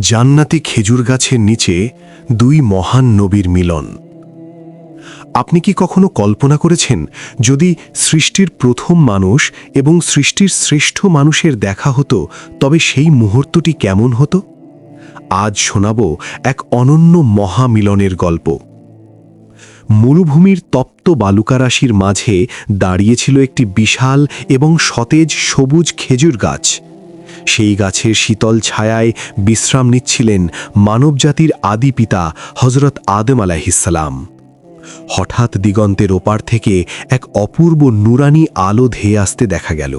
জান্নাতি খেজুর গাছের নিচে দুই মহান নবীর মিলন। আপনি কি কখনো কল্পনা করেছেন যদি সৃষ্টির প্রথম মানুষ এবং সৃষ্টির শ্রেষ্ঠ মানুষের দেখা হতো, তবে সেই মুহূর্তটি কেমন হতো? আজ শোনাব এক অনন্য মহামিলনের গল্প। মরুভূমির তপ্ত বালুকারাশির মাঝে দাঁড়িয়েছিল একটি বিশাল এবং সতেজ সবুজ খেজুর গাছ। সেই গাছের শীতল ছায়ায় বিশ্রাম নিচ্ছিলেন মানবজাতির আদি পিতা হজরত আদম আলাইহিসসালাম। হঠাৎ দিগন্তের ওপার থেকে এক অপূর্ব নুরানি আলো ধেয়ে আসতে দেখা গেল।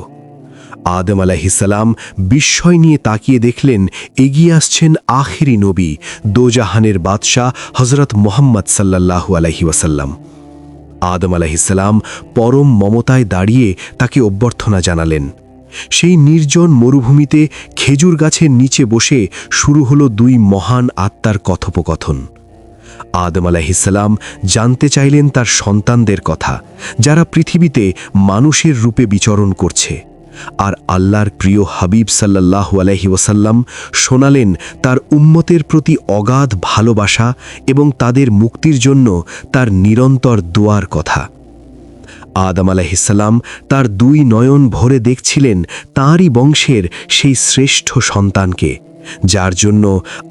আদম আলাইহিসসালাম বিস্ময় নিয়ে তাকিয়ে দেখলেন এগিয়ে আসছেন আখিরি নবী, দোজাহানের বাদশাহ হজরত মুহাম্মদ সাল্লাল্লাহু আলাইহি ওয়াসাল্লাম। আদম আলাইহিসসালাম পরম মমতায় দাঁড়িয়ে তাকে অভ্যর্থনা জানালেন। সেই নির্জন মরুভূমিতে খেজুর গাছের নিচে বসে শুরু হলো দুই মহান আত্মার কথোপকথন। আদম আলাইহিসসালাম জানতে চাইলেন তার সন্তানদের কথা, যারা পৃথিবীতে মানুষের রূপে বিচরণ করছে। আর আল্লাহর প্রিয় হাবিব সাল্লাল্লাহু আলাইহি ওয়াসাল্লাম শোনালেন তার উম্মতের প্রতি অগাধ ভালোবাসা এবং তাদের মুক্তির জন্য তার নিরন্তর দোয়ার কথা। আদম আলাইহিসসালাম তার দুই নয়ন ভরে দেখছিলেন তাঁরই বংশের সেই শ্রেষ্ঠ সন্তানকে, যার জন্য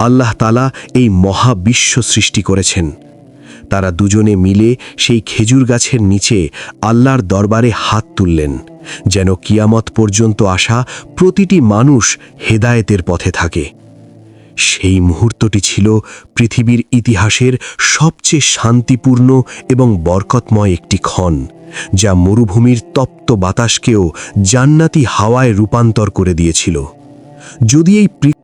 আল্লাহ তাআলা এই মহাবিশ্ব সৃষ্টি করেছেন। তারা দুজনে মিলে সেই খেজুর গাছের নিচে আল্লাহর দরবারে হাত তুললেন, যেন কিয়ামত পর্যন্ত আসা প্রতিটি মানুষ হেদায়েতের পথে থাকে। সেই মুহূর্তটি ছিল পৃথিবীর ইতিহাসের সবচেয়ে শান্তিপূর্ণ এবং বরকতময় একটি ক্ষণ, যা মরুভূমির তপ্ত বাতাসকেও জান্নাতি হাওয়ায় রূপান্তর করে দিয়েছিল। যদি এই